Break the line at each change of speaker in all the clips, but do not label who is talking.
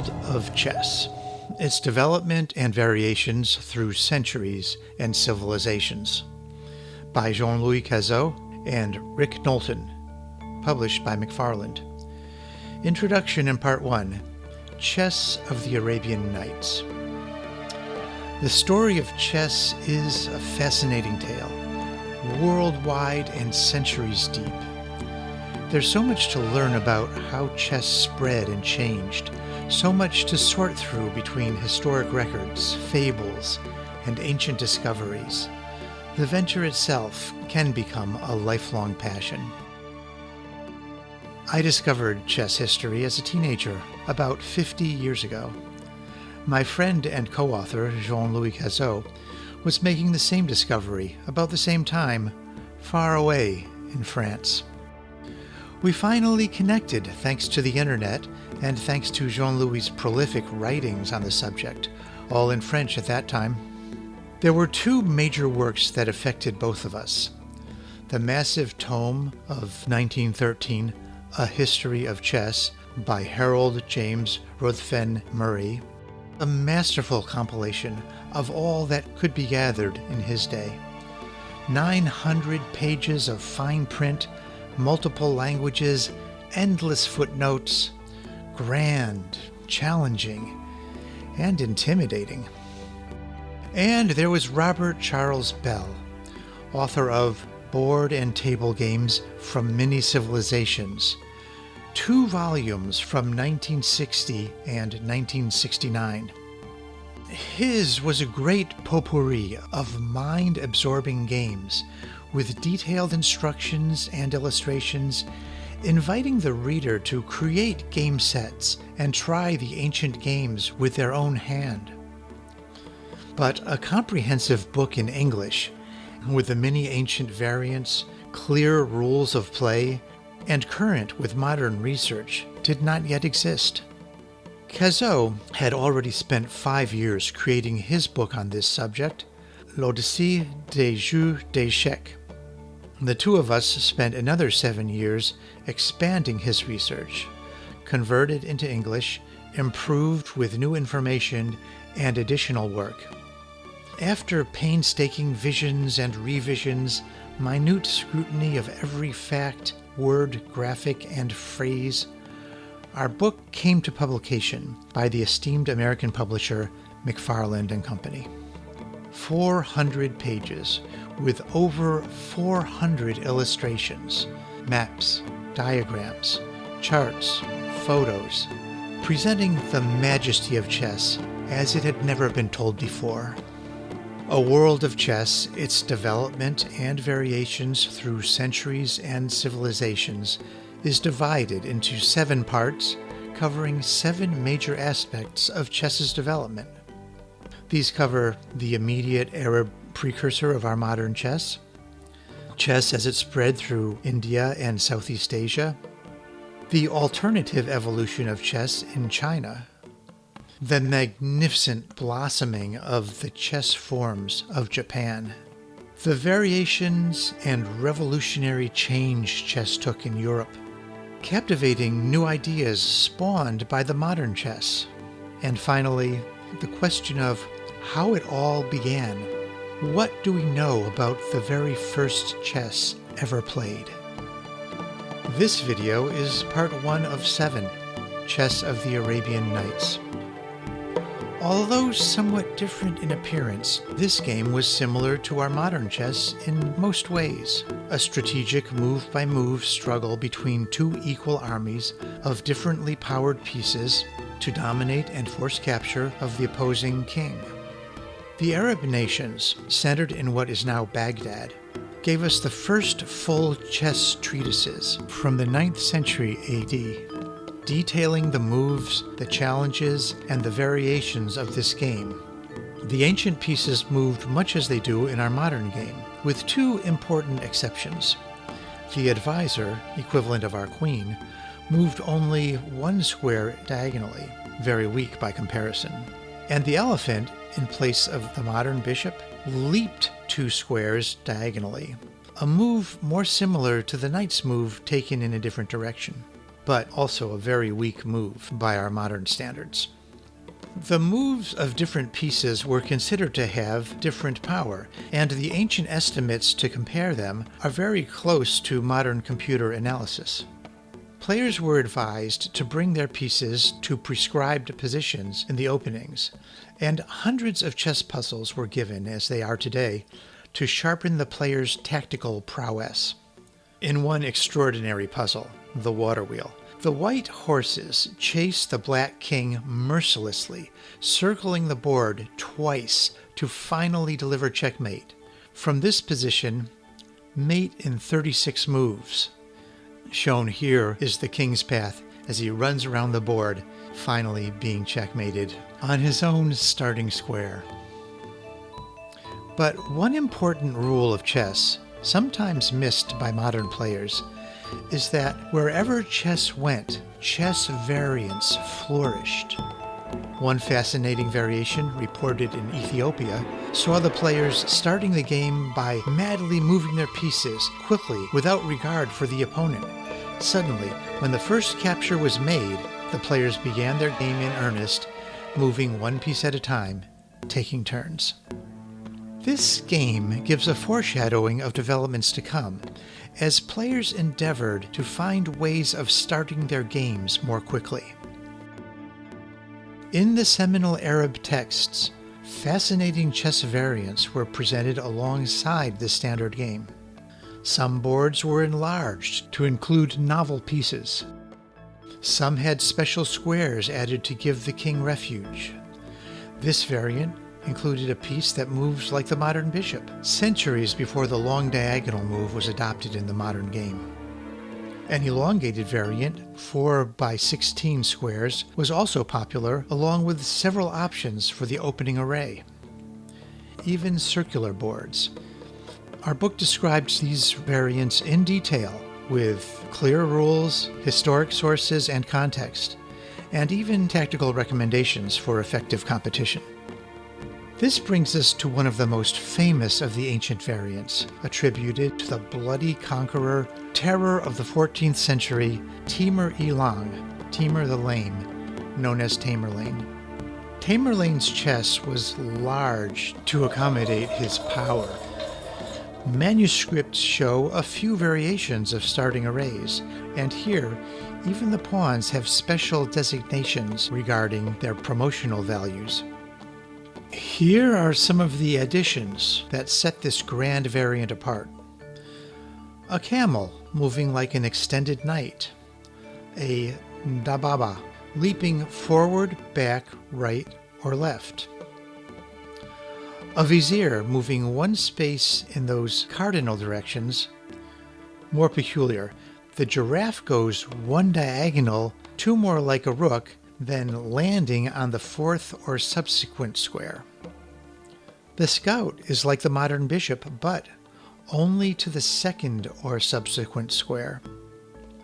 World of Chess, its development and variations through centuries and civilizations, by Jean-Louis Cazaux and Rick Knowlton, published by McFarland. Introduction in Part 1, Chess of the Arabian Nights. The story of chess is a fascinating tale, worldwide and centuries deep. There's so much to learn about how chess spread and changed, so much to sort through between historic records, fables, and ancient discoveries. The venture itself can become a lifelong passion. I discovered chess history as a teenager, about 50 years ago. My friend and co-author, Jean-Louis Cazaux, was making the same discovery about the same time, far away in France. We finally connected thanks to the internet and thanks to Jean-Louis' prolific writings on the subject, all in French at that time. There were two major works that affected both of us. The massive tome of 1913, A History of Chess, by Harold James Ruthven Murray, a masterful compilation of all that could be gathered in his day. 900 pages of fine print, multiple languages, endless footnotes, grand, challenging, and intimidating. And there was Robert Charles Bell, author of Board and Table Games from Many Civilizations, 2 volumes from 1960 and 1969. His was a great potpourri of mind-absorbing games, with detailed instructions and illustrations, inviting the reader to create game sets and try the ancient games with their own hand. But a comprehensive book in English, with the many ancient variants, clear rules of play, and current with modern research, did not yet exist. Cazaux had already spent 5 years creating his book on this subject, L'Odyssée des Jeux d'échecs. The two of us spent another 7 years expanding his research, converted into English, improved with new information and additional work. After painstaking visions and revisions, minute scrutiny of every fact, word, graphic, and phrase, our book came to publication by the esteemed American publisher McFarland and Company. 400 pages with over 400 illustrations, maps, diagrams, charts, photos, presenting the majesty of chess as it had never been told before. A world of chess, its development and variations through centuries and civilizations, is divided into 7 parts, covering 7 major aspects of chess's development. These cover the immediate Arab precursor of our modern chess, chess as it spread through India and Southeast Asia, the alternative evolution of chess in China, the magnificent blossoming of the chess forms of Japan, the variations and revolutionary change chess took in Europe, captivating new ideas spawned by the modern chess, and finally, the question of how it all began. What do we know about the very first chess ever played? This video is part 1 of 7, Chess of the Arabian Nights. Although somewhat different in appearance, this game was similar to our modern chess in most ways. A strategic move-by-move struggle between 2 equal armies of differently powered pieces to dominate and force capture of the opposing king. The Arab nations, centered in what is now Baghdad, gave us the first full chess treatises from the 9th century AD, detailing the moves, the challenges, and the variations of this game. The ancient pieces moved much as they do in our modern game, with 2 important exceptions. The advisor, equivalent of our queen, moved only 1 square diagonally, very weak by comparison, and the elephant, in place of the modern bishop, leaped 2 squares diagonally, a move more similar to the knight's move taken in a different direction. but also a very weak move by our modern standards. The moves of different pieces were considered to have different power, and the ancient estimates to compare them are very close to modern computer analysis. Players were advised to bring their pieces to prescribed positions in the openings, and hundreds of chess puzzles were given, as they are today, to sharpen the player's tactical prowess. In one extraordinary puzzle, the water wheel, the white horses chase the black king mercilessly, circling the board twice to finally deliver checkmate. From this position, mate in 36 moves. Shown here is the king's path as he runs around the board, finally being checkmated on his own starting square. But one important rule of chess, sometimes missed by modern players, is that wherever chess went, chess variants flourished. One fascinating variation reported in Ethiopia saw the players starting the game by madly moving their pieces quickly without regard for the opponent. Suddenly, when the first capture was made, the players began their game in earnest, moving one piece at a time, taking turns. This game gives a foreshadowing of developments to come, as players endeavored to find ways of starting their games more quickly. In the seminal Arab texts, fascinating chess variants were presented alongside the standard game. Some boards were enlarged to include novel pieces. Some had special squares added to give the king refuge. This variant included a piece that moves like the modern bishop, centuries before the long diagonal move was adopted in the modern game. An elongated variant, 4x16 squares, was also popular, along with several options for the opening array. Even circular boards. Our book describes these variants in detail, with clear rules, historic sources and context, and even tactical recommendations for effective competition. This brings us to one of the most famous of the ancient variants, attributed to the bloody conqueror, terror of the 14th century, Timur Timur the Lame, known as Tamerlane. Tamerlane's chess was large to accommodate his power. Manuscripts show a few variations of starting arrays, and here, even the pawns have special designations regarding their promotional values. Here are some of the additions that set this grand variant apart. A camel moving like an extended knight. A dababa leaping forward, back, right, or left. A vizier moving one space in those cardinal directions. More peculiar, the giraffe goes one diagonal, two more like a rook, then landing on the fourth or subsequent square. The scout is like the modern bishop, but only to the second or subsequent square.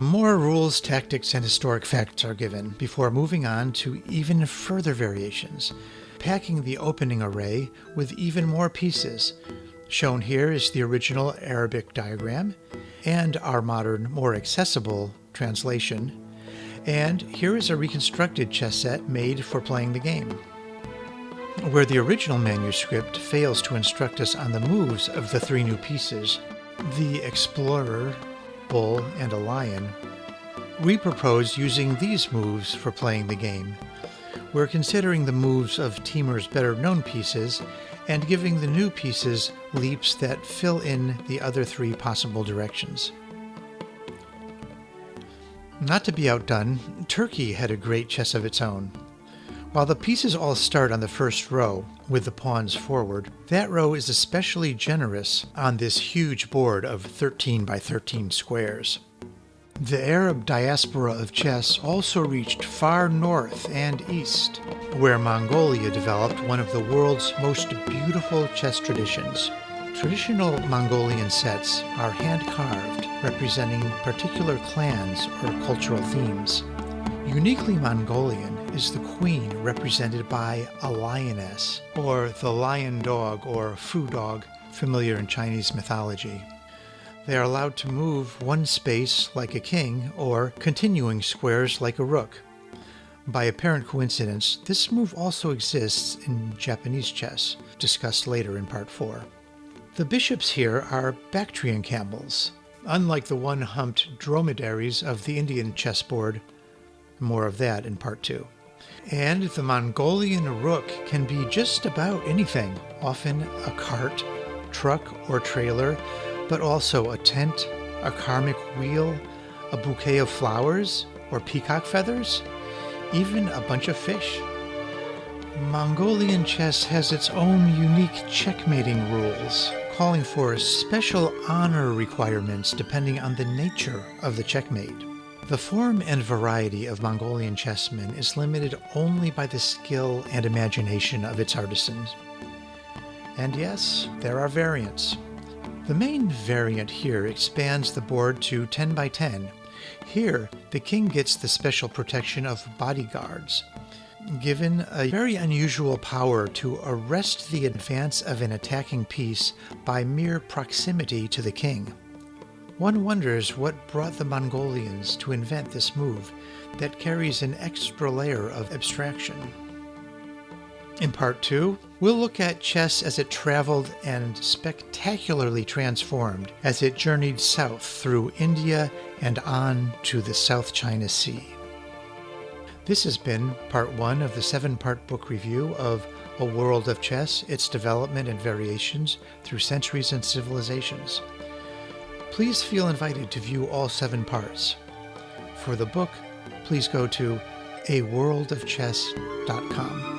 More rules, tactics, and historic facts are given before moving on to even further variations, packing the opening array with even more pieces. Shown here is the original Arabic diagram and our modern, more accessible translation. And here is a reconstructed chess set made for playing the game. Where the original manuscript fails to instruct us on the moves of the three new pieces, the explorer, bull, and a lion, we propose using these moves for playing the game. We're considering the moves of Timur's better-known pieces and giving the new pieces leaps that fill in the other three possible directions. Not to be outdone, Turkey had a great chess of its own. While the pieces all start on the first row, with the pawns forward, that row is especially generous on this huge board of 13 by 13 squares. The Arab diaspora of chess also reached far north and east, where Mongolia developed one of the world's most beautiful chess traditions. Traditional Mongolian sets are hand-carved, representing particular clans or cultural themes. Uniquely Mongolian is the queen represented by a lioness, or the lion dog or fu dog, familiar in Chinese mythology. They are allowed to move one space like a king or continuing squares like a rook. By apparent coincidence, this move also exists in Japanese chess, discussed later in Part 4. The bishops here are Bactrian camels, unlike the one-humped dromedaries of the Indian chessboard. More of that in Part 2. And the Mongolian rook can be just about anything, often a cart, truck, or trailer, but also a tent, a karmic wheel, a bouquet of flowers, or peacock feathers, even a bunch of fish. Mongolian chess has its own unique checkmating rules, calling for special honor requirements depending on the nature of the checkmate. The form and variety of Mongolian chessmen is limited only by the skill and imagination of its artisans. And yes, there are variants. The main variant here expands the board to 10 by 10. Here, the king gets the special protection of bodyguards, given a very unusual power to arrest the advance of an attacking piece by mere proximity to the king. One wonders what brought the Mongolians to invent this move that carries an extra layer of abstraction. In Part 2, we'll look at chess as it traveled and spectacularly transformed as it journeyed south through India and on to the South China Sea. This has been Part 1 of the 7-part book review of A World of Chess, its development and variations through centuries and civilizations. Please feel invited to view all 7 parts. For the book, please go to aworldofchess.com.